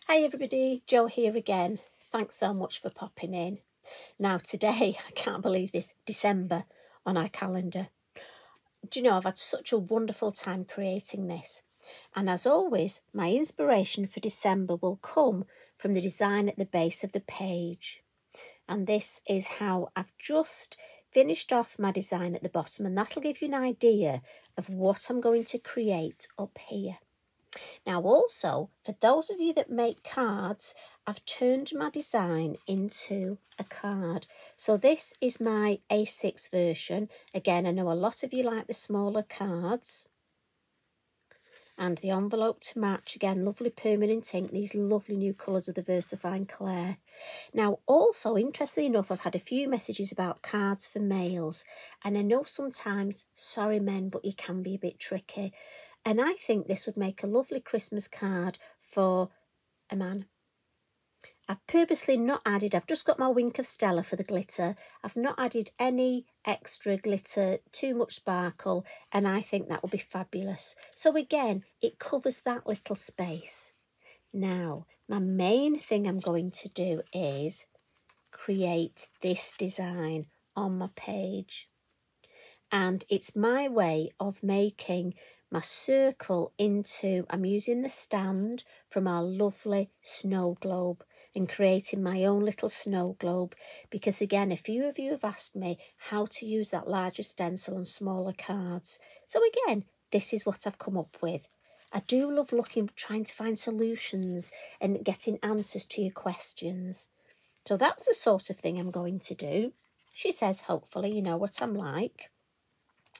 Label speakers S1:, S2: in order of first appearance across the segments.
S1: Hi everybody, Jo here again. Thanks so much for popping in. Now today, I can't believe this, December on our calendar. Do you know, I've had such a wonderful time creating this. And as always, my inspiration for December will come from the design at the base of the page. And this is how I've just finished off my design at the bottom, and that'll give you an idea of what I'm going to create up here. Now also, for those of you that make cards, I've turned my design into a card. So this is my A6 version. Again, I know a lot of you like the smaller cards. And the envelope to match, again, lovely permanent ink, these lovely new colours of the VersaFine Claire. Now, also, interestingly enough, I've had a few messages about cards for males. And I know sometimes, sorry men, but you can be a bit tricky. And I think this would make a lovely Christmas card for a man. I've purposely not added, I've just got my wink of Stella for the glitter. I've not added any extra glitter, too much sparkle, and I think that will be fabulous. So again, it covers that little space. Now, my main thing I'm going to do is create this design on my page. And it's my way of making my circle into, I'm using the stand from our lovely snow globe and creating my own little snow globe, because again, a few of you have asked me how to use that larger stencil on smaller cards. So again, this is what I've come up with. I do love trying to find solutions and getting answers to your questions. So that's the sort of thing I'm going to do. She says, hopefully, you know what I'm like.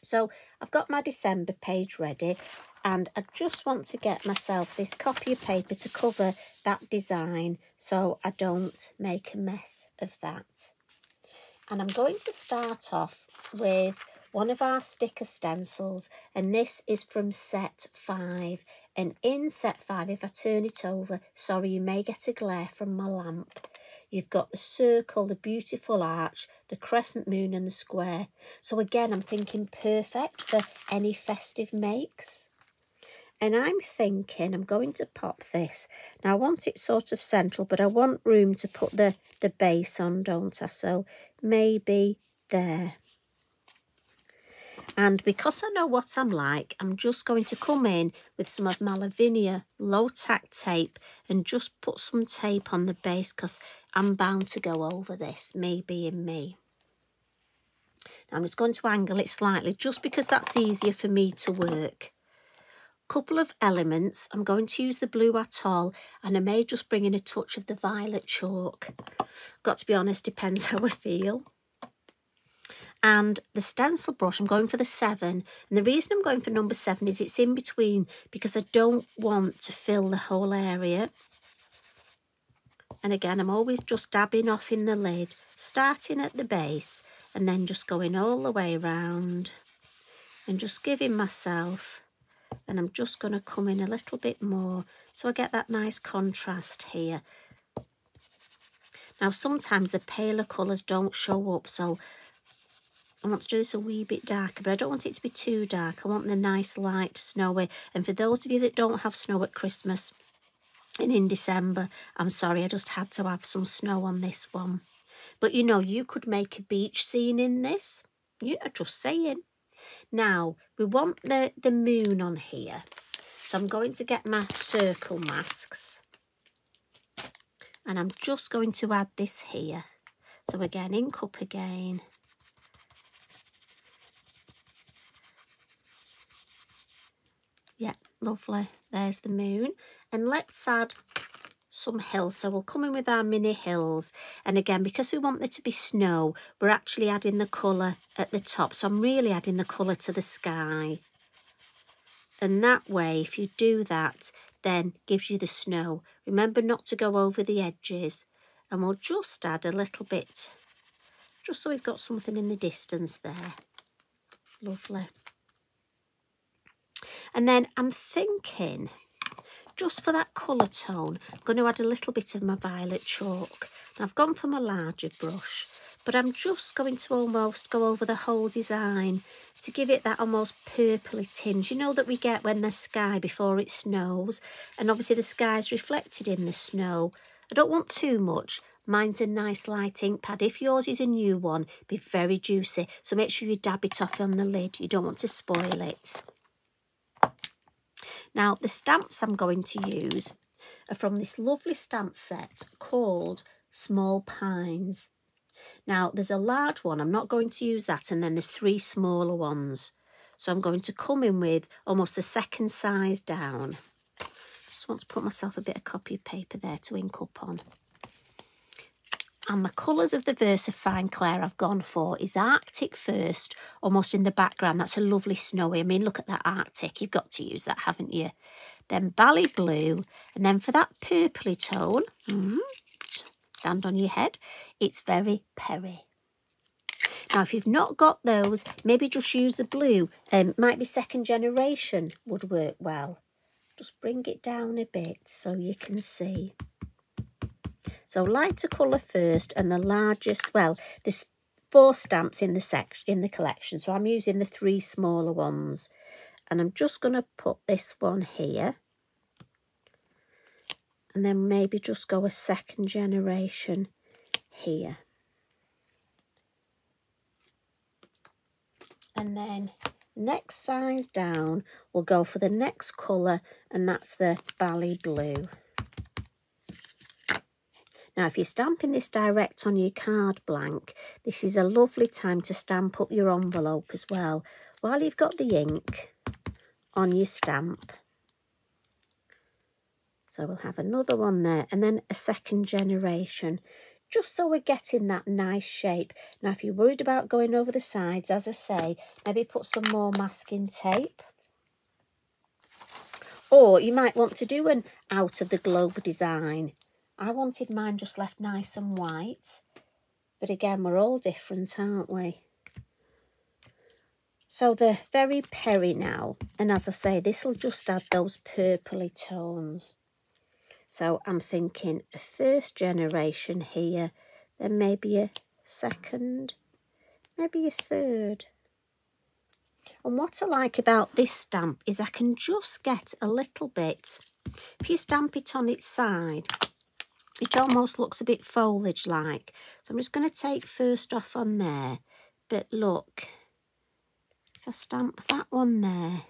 S1: So I've got my December page ready, and I just want to get myself this copy of paper to cover that design so I don't make a mess of that. And I'm going to start off with one of our sticker stencils, and this is from set 5. And in set 5, if I turn it over, sorry, you may get a glare from my lamp. You've got the circle, the beautiful arch, the crescent moon and the square. So again, I'm thinking perfect for any festive makes. And I'm thinking I'm going to pop this. Now I want it sort of central, but I want room to put the base on, don't I? So maybe there. And because I know what I'm like, I'm just going to come in with some of my Lavinia low tack tape and just put some tape on the base, because I'm bound to go over this, me being me. Now I'm just going to angle it slightly just because that's easier for me to work. Couple of elements. I'm going to use the blue atoll, and I may just bring in a touch of the violet chalk. Got to be honest, depends how I feel. And the stencil brush, I'm going for the 7. And the reason I'm going for number 7 is it's in between, because I don't want to fill the whole area. And again, I'm always just dabbing off in the lid, starting at the base and then just going all the way around and just giving myself, and I'm just going to come in a little bit more so I get that nice contrast here. Now, sometimes the paler colours don't show up, so I want to do this a wee bit darker, but I don't want it to be too dark. I want the nice light snowy. And for those of you that don't have snow at Christmas and in December, I'm sorry, I just had to have some snow on this one. But you know, you could make a beach scene in this. Yeah, just saying. Now, we want the moon on here. So I'm going to get my circle masks. And I'm just going to add this here. So again, ink up again. Yeah, lovely. There's the moon. And let's add some hills. So we'll come in with our mini hills. And again, because we want there to be snow, we're actually adding the colour at the top. So I'm really adding the colour to the sky. And that way, if you do that, then gives you the snow. Remember not to go over the edges. And we'll just add a little bit, just so we've got something in the distance there. Lovely. And then I'm thinking, just for that colour tone, I'm going to add a little bit of my violet chalk. Now I've gone for my larger brush, but I'm just going to almost go over the whole design to give it that almost purpley tinge, you know, that we get when the sky before it snows, and obviously the sky is reflected in the snow. I don't want too much. Mine's a nice light ink pad. If yours is a new one, be very juicy, so make sure you dab it off on the lid. You don't want to spoil it. Now, the stamps I'm going to use are from this lovely stamp set called Small Pines. Now, there's a large one. I'm not going to use that, and then there's 3 smaller ones. So I'm going to come in with almost the second size down. Just want to put myself a bit of copy paper there to ink up on. And the colours of the VersaFine Claire I've gone for is Arctic first, almost in the background. That's a lovely snowy. I mean, look at that Arctic. You've got to use that, haven't you? Then Bally Blue. And then for that purpley tone, stand on your head, it's Very Perry. Now, if you've not got those, maybe just use the blue. Might be Second Generation would work well. Just bring it down a bit so you can see. So lighter colour first, and the largest, well, there's 4 stamps in the collection, so I'm using the 3 smaller ones. And I'm just going to put this one here. And then maybe just go a Second Generation here. And then next size down, we'll go for the next colour, and that's the Bally Blue. Now, if you're stamping this direct on your card blank, this is a lovely time to stamp up your envelope as well, while you've got the ink on your stamp. So we'll have another one there, and then a Second Generation, just so we're getting that nice shape. Now, if you're worried about going over the sides, as I say, maybe put some more masking tape. Or you might want to do an out of the globe design. I wanted mine just left nice and white. But again, we're all different, aren't we? So the Very Perry now. And as I say, this will just add those purpley tones. So I'm thinking a First Generation here, then maybe a second, maybe a third. And what I like about this stamp is I can just get a little bit, if you stamp it on its side, it almost looks a bit foliage-like. So I'm just going to take first off on there. But look, if I stamp that one there,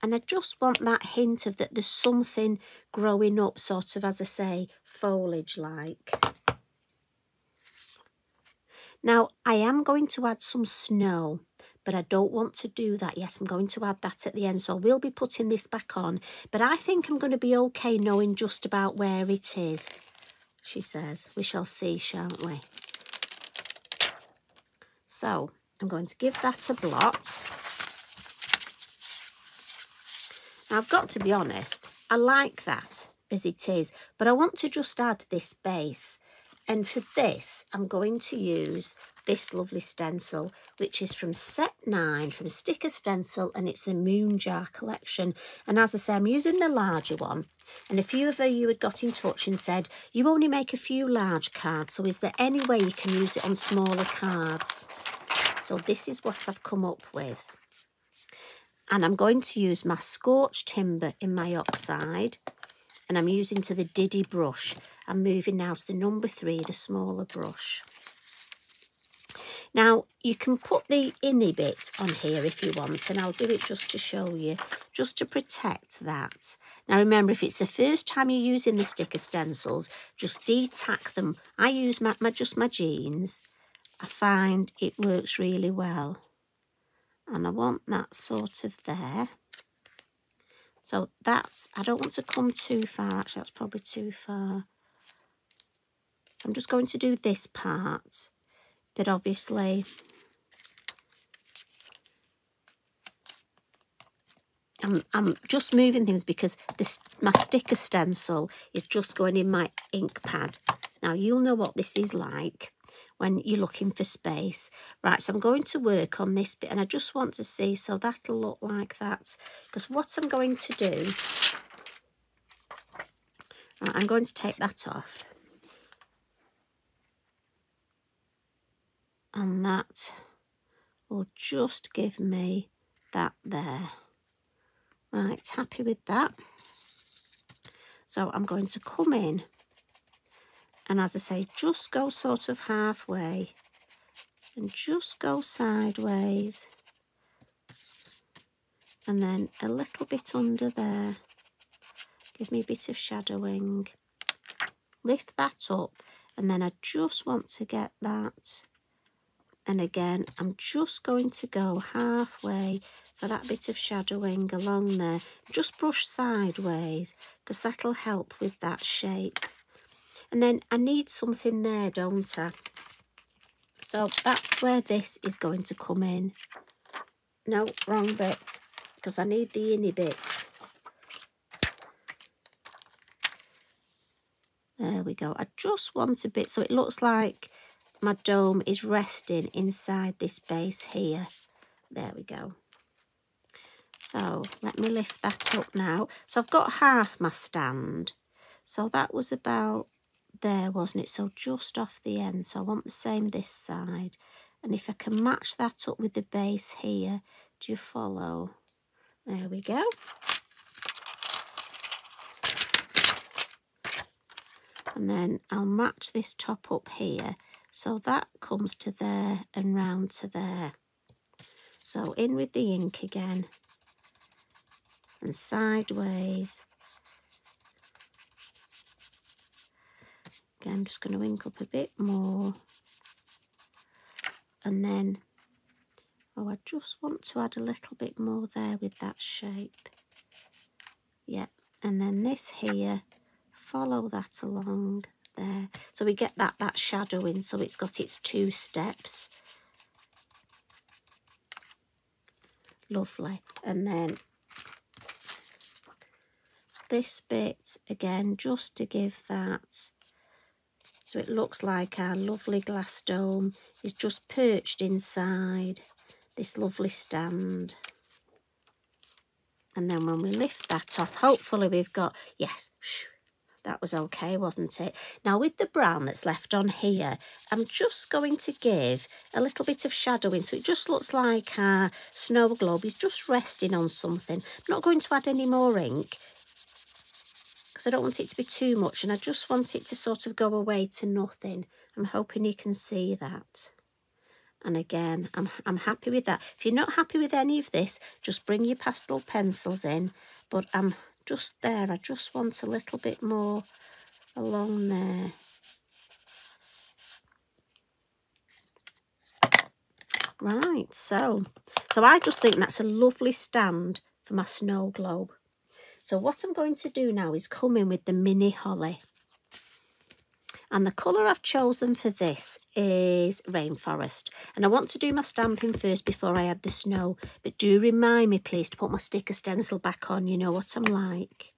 S1: and I just want that hint of that there's something growing up, sort of, as I say, foliage-like. Now, I am going to add some snow, but I don't want to do that. Yes, I'm going to add that at the end, so I will be putting this back on. But I think I'm going to be okay knowing just about where it is, she says. We shall see, shan't we? So, I'm going to give that a blot. Now, I've got to be honest, I like that as it is, but I want to just add this base. And for this, I'm going to use this lovely stencil, which is from set 9, from Sticker Stencil, and it's the Moon Jar collection. And as I say, I'm using the larger one. And a few of you had got in touch and said, you only make a few large cards, so is there any way you can use it on smaller cards? So this is what I've come up with. And I'm going to use my Scorched Timber in my oxide, and I'm using to the Diddy brush. I'm moving now to the number 3, the smaller brush. Now, you can put the innie bit on here if you want, and I'll do it just to show you, just to protect that. Now, remember, if it's the first time you're using the sticker stencils, just de-tack them. I use just my jeans. I find it works really well. And I want that sort of there. So that's, I don't want to come too far, actually, that's probably too far. I'm just going to do this part, but obviously I'm just moving things because my sticker stencil is just going in my ink pad. Now, you'll know what this is like when you're looking for space. Right, so I'm going to work on this bit, and I just want to see, so that'll look like that. Because what I'm going to do, right, I'm going to take that off. And that will just give me that there. Right, happy with that. So I'm going to come in and, as I say, just go sort of halfway and just go sideways. And then a little bit under there. Give me a bit of shadowing. Lift that up, and then I just want to get that. And again, I'm just going to go halfway for that bit of shadowing along there. Just brush sideways, because that'll help with that shape. And then I need something there, don't I? So that's where this is going to come in. No, wrong bit, because I need the inny bit. There we go. I just want a bit so it looks like my dome is resting inside this base here. There we go. So let me lift that up now. So I've got half my stand. So that was about there, wasn't it? So just off the end. So I want the same this side. And if I can match that up with the base here, do you follow? There we go. And then I'll match this top up here. So that comes to there and round to there. So in with the ink again. And sideways. Again, I'm just going to ink up a bit more. And then, oh, I just want to add a little bit more there with that shape. Yeah, and then this here, follow that along there. So we get that shadowing, so it's got its 2 steps. Lovely. And then this bit, again, just to give that, so it looks like our lovely glass dome is just perched inside this lovely stand. And then when we lift that off, hopefully we've got, yes, that was okay, wasn't it? Now with the brown that's left on here, I'm just going to give a little bit of shadowing, so it just looks like our snow globe is just resting on something. I'm not going to add any more ink, because I don't want it to be too much, and I just want it to sort of go away to nothing. I'm hoping you can see that. And again, I'm happy with that. If you're not happy with any of this, just bring your pastel pencils in. But I'm just there. I just want a little bit more along there. Right, so I just think that's a lovely stand for my snow globe. So what I'm going to do now is come in with the mini holly. And the colour I've chosen for this is Rainforest. And I want to do my stamping first before I add the snow. But do remind me, please, to put my sticker stencil back on. You know what I'm like.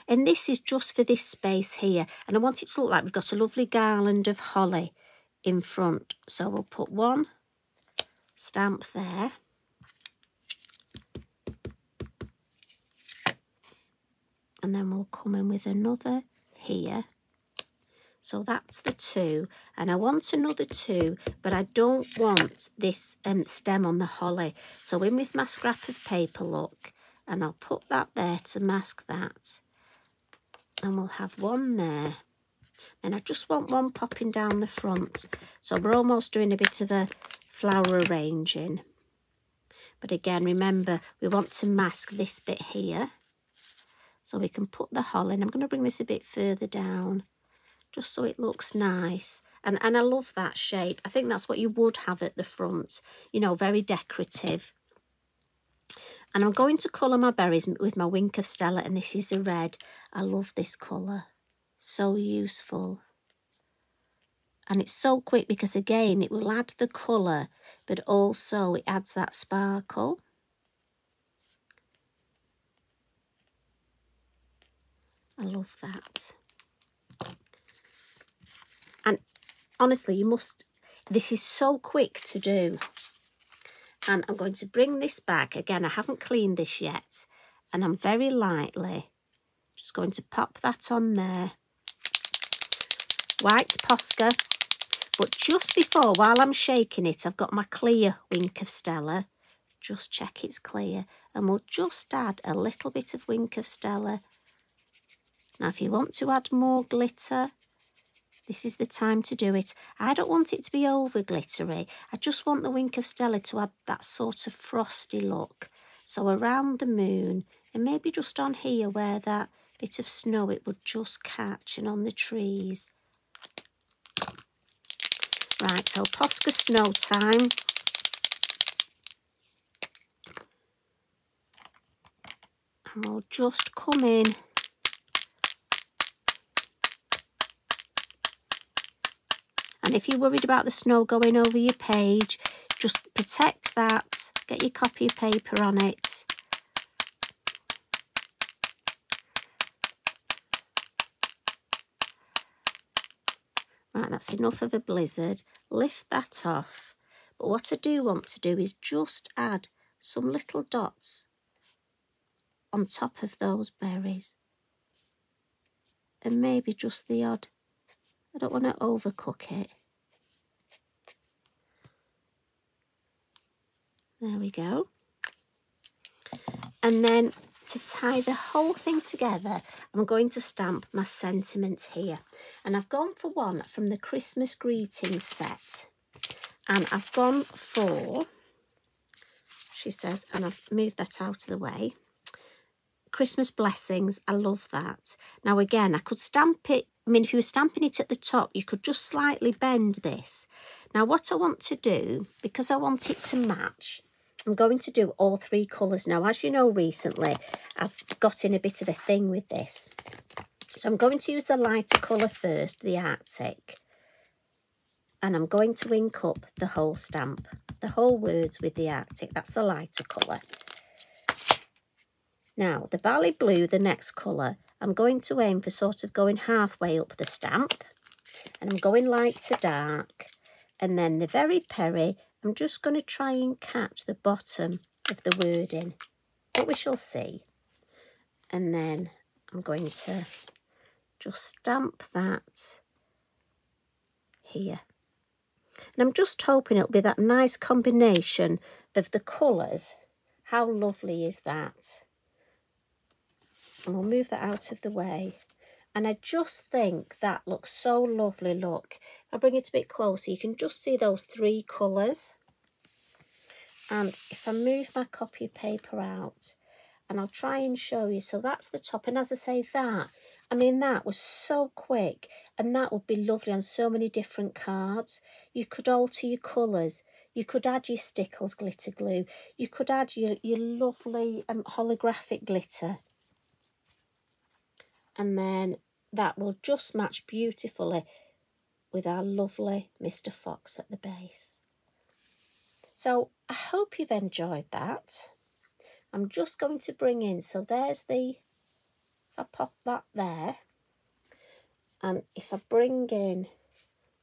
S1: And this is just for this space here. And I want it to look like we've got a lovely garland of holly in front. So we'll put one stamp there. And then we'll come in with another here. So that's the 2, and I want another 2, but I don't want this stem on the holly. So in with my scrap of paper, look, and I'll put that there to mask that. And we'll have one there. And I just want one popping down the front. So we're almost doing a bit of a flower arranging. But again, remember, we want to mask this bit here. So we can put the holly, and I'm going to bring this a bit further down, just so it looks nice. And I love that shape. I think that's what you would have at the front, you know, very decorative. And I'm going to colour my berries with my Wink of Stella, and this is the red. I love this colour. So useful. And it's so quick because, again, it will add the colour, but also it adds that sparkle. I love that. And honestly, you must, this is so quick to do. And I'm going to bring this back. Again, I haven't cleaned this yet. And I'm very lightly just going to pop that on there. White Posca But just before, while I'm shaking it, I've got my clear Wink of Stella. Just check it's clear. And we'll just add a little bit of Wink of Stella. Now, if you want to add more glitter, this is the time to do it. I don't want it to be over glittery. I just want the Wink of Stella to add that sort of frosty look. So around the moon, and maybe just on here where that bit of snow, it would just catch, and on the trees. Right, so Posca snow time. And we'll just come in. And if you're worried about the snow going over your page, just protect that. Get your copy of paper on it. Right, that's enough of a blizzard. Lift that off. But what I do want to do is just add some little dots on top of those berries. And maybe just the odd. I don't want to overcook it. There we go. And then to tie the whole thing together, I'm going to stamp my sentiments here. And I've gone for one from the Christmas greetings set. And I've gone for, she says, and I've moved that out of the way, Christmas blessings. I love that. Now again, I could stamp it. I mean, if you were stamping it at the top, you could just slightly bend this. Now what I want to do, because I want it to match, I'm going to do all three colours. Now, as you know, recently, I've got in a bit of a thing with this. So I'm going to use the lighter colour first, the Arctic. And I'm going to ink up the whole stamp, the whole words with the Arctic. That's the lighter colour. Now, the Barley Blue, the next colour, I'm going to aim for sort of going halfway up the stamp. And I'm going light to dark. And then the Very Perry, I'm just going to try and catch the bottom of the wording, but we shall see. And then I'm going to just stamp that here. And I'm just hoping it'll be that nice combination of the colours. How lovely is that? And we'll move that out of the way. And I just think that looks so lovely, look. I'll bring it a bit closer. You can just see those three colours. And if I move my copy of paper out, and I'll try and show you. So that's the top. And as I say, that, I mean, that was so quick. And that would be lovely on so many different cards. You could alter your colours. You could add your Stickles glitter glue. You could add your lovely holographic glitter. And then that will just match beautifully with our lovely Mr. Fox at the base. So I hope you've enjoyed that. I'm just going to bring in, so there's the, if I pop that there, and if I bring in,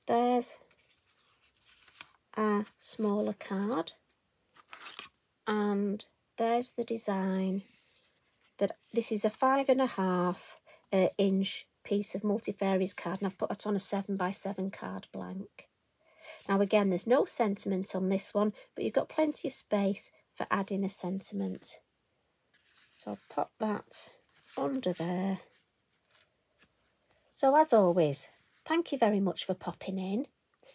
S1: there's a smaller card, and there's the design. That this is a 5.5 inch piece of multifarious card, and I've put it on a 7x7 card blank. Now again, there's no sentiment on this one, but you've got plenty of space for adding a sentiment. So I'll pop that under there. So as always, thank you very much for popping in.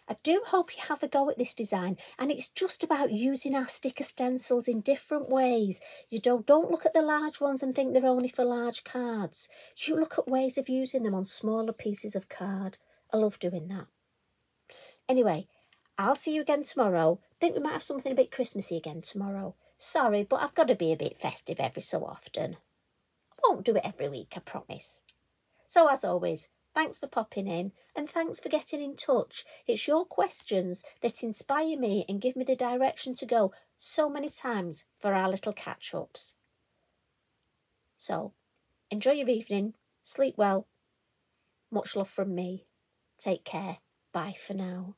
S1: I do hope you have a go at this design, and it's just about using our sticker stencils in different ways. You don't look at the large ones and think they're only for large cards. You look at ways of using them on smaller pieces of card. I love doing that. Anyway, I'll see you again tomorrow. I think we might have something a bit Christmassy again tomorrow. Sorry, but I've got to be a bit festive every so often. I won't do it every week, I promise. So as always, thanks for popping in, and thanks for getting in touch. It's your questions that inspire me and give me the direction to go so many times for our little catch-ups. So, enjoy your evening, sleep well, much love from me, take care, bye for now.